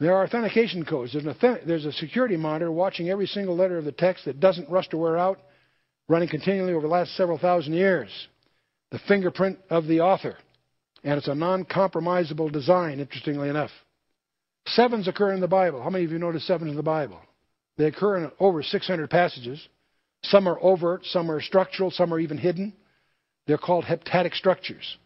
There are authentication codes. There's a security monitor watching every single letter of the text that doesn't rust or wear out, running continually over the last several thousand years. The fingerprint of the author. And it's a non-compromisable design, interestingly enough. Sevens occur in the Bible. How many of you notice sevens in the Bible? They occur in over 600 passages. Some are overt, some are structural, some are even hidden. They're called heptatic structures.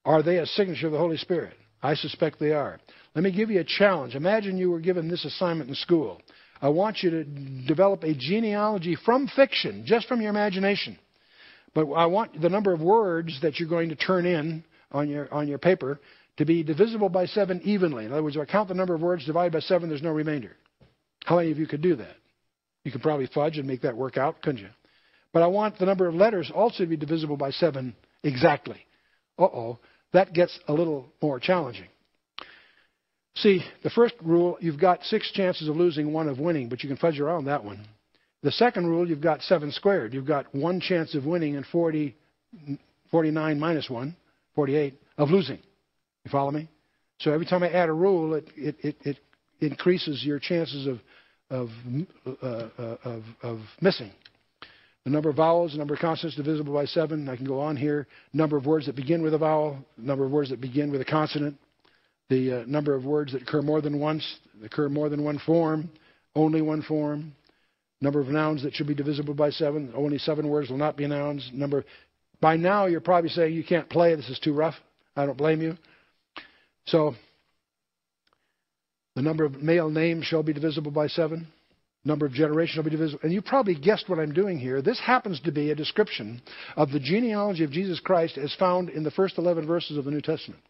Are they a signature of the Holy Spirit? I suspect they are. Let me give you a challenge. Imagine you were given this assignment in school. I want you to develop a genealogy from fiction, just from your imagination. But I want the number of words that you're going to turn in on your paper to be divisible by 7 evenly. In other words, if I count the number of words divided by 7, there's no remainder. How many of you could do that? You could probably fudge and make that work out, couldn't you? But I want the number of letters also to be divisible by 7 exactly. That gets a little more challenging. See, the first rule, you've got 6 chances of losing, 1 of winning, but you can fudge around that one. The second rule, you've got 7 squared. You've got 1 chance of winning and 49 minus 1, 48, of losing. You follow me? So every time I add a rule, it increases your chances of missing. The number of vowels, the number of consonants divisible by 7. I can go on here. Number of words that begin with a vowel, number of words that begin with a consonant, the number of words that occur more than once, occur more than one form, only one form. Number of nouns that should be divisible by 7. Only 7 words will not be nouns. By now, you're probably saying you can't play. This is too rough. I don't blame you. So, the number of male names shall be divisible by 7. Number of generations shall be divisible. And you probably guessed what I'm doing here. This happens to be a description of the genealogy of Jesus Christ as found in the first 11 verses of the New Testament.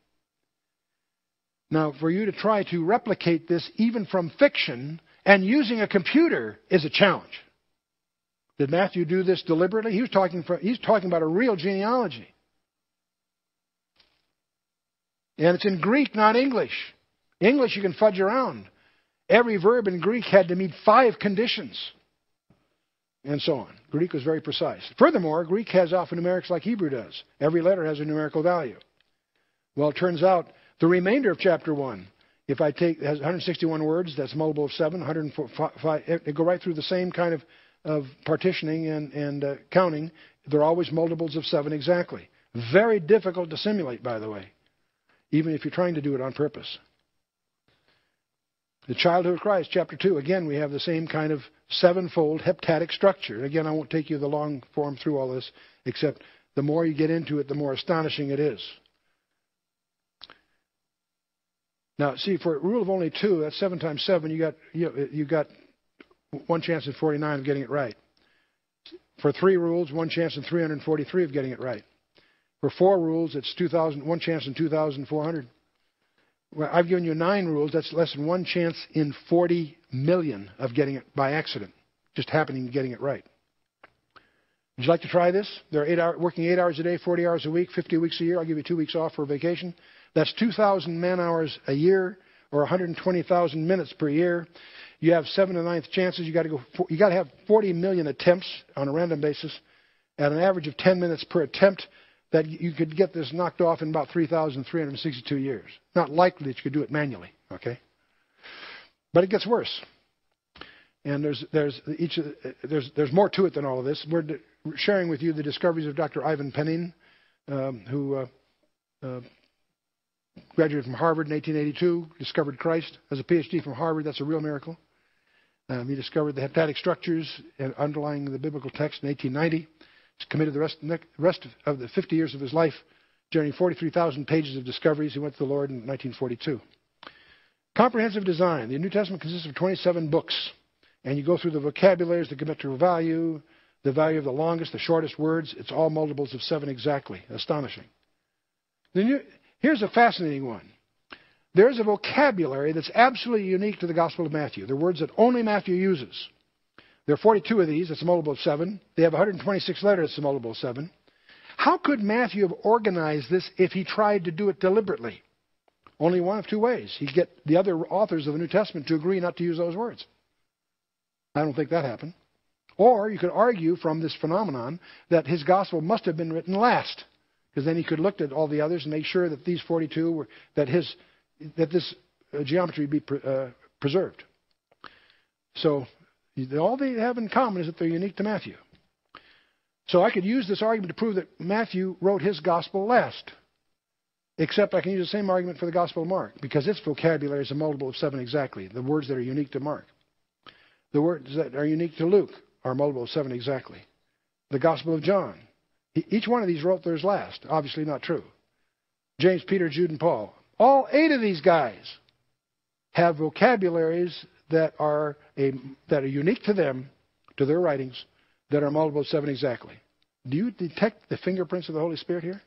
Now, for you to try to replicate this even from fiction and using a computer is a challenge. Did Matthew do this deliberately? He's talking about a real genealogy. And it's in Greek, not English. English you can fudge around. Every verb in Greek had to meet 5 conditions. And so on. Greek was very precise. Furthermore, Greek has alphanumerics like Hebrew does. Every letter has a numerical value. Well, it turns out the remainder of chapter 1, if I take, it has 161 words, that's multiple of 7, 105, they go right through the same kind of partitioning and counting. They're always multiples of 7 exactly. Very difficult to simulate, by the way, even if you're trying to do it on purpose. The childhood of Christ, chapter 2, again, we have the same kind of 7-fold heptatic structure. Again, I won't take you the long form through all this, except the more you get into it, the more astonishing it is. Now, see, for a rule of only 2, that's 7 times 7, you got 1 chance in 49 of getting it right. For 3 rules, 1 chance in 343 of getting it right. For 4 rules, it's 1 chance in 2,400. Well, I've given you 9 rules. That's less than 1 chance in 40 million of getting it by accident, just happening to getting it right. Would you like to try this? They're working 8 hours a day, 40 hours a week, 50 weeks a year. I'll give you 2 weeks off for a vacation. That's 2,000 man-hours a year, or 120,000 minutes per year. You have 7 to 9th chances. You got to have 40 million attempts on a random basis, at an average of 10 minutes per attempt. That you could get this knocked off in about 3,362 years. Not likely that you could do it manually, okay? But it gets worse. And there's more to it than all of this. We're sharing with you the discoveries of Dr. Ivan Penin, who graduated from Harvard in 1882, discovered Christ as a PhD from Harvard. That's a real miracle. He discovered the heptatic structures underlying the biblical text in 1890. He's committed the rest of the 50 years of his life, generating 43,000 pages of discoveries. He went to the Lord in 1942. Comprehensive design. The New Testament consists of 27 books. And you go through the vocabularies, the geometrical value, the value of the longest, the shortest words. It's all multiples of 7 exactly. Astonishing. Here's a fascinating one. There's a vocabulary that's absolutely unique to the Gospel of Matthew. They're words that only Matthew uses. There are 42 of these. That's a multiple of 7. They have 126 letters. It's a multiple of 7. How could Matthew have organized this if he tried to do it deliberately? Only one of 2 ways. He'd get the other authors of the New Testament to agree not to use those words. I don't think that happened. Or you could argue from this phenomenon that his gospel must have been written last, because then he could look at all the others and make sure that these 42 were that this geometry be preserved. So all they have in common is that they're unique to Matthew. So I could use this argument to prove that Matthew wrote his gospel last. Except I can use the same argument for the Gospel of Mark, because its vocabulary is a multiple of 7 exactly, the words that are unique to Mark. The words that are unique to Luke are a multiple of 7 exactly. The Gospel of John, each one of these wrote theirs last. Obviously not true. James, Peter, Jude, and Paul. All 8 of these guys have vocabularies that are unique to them, to their writings, that are multiple of 7 exactly. Do you detect the fingerprints of the Holy Spirit here?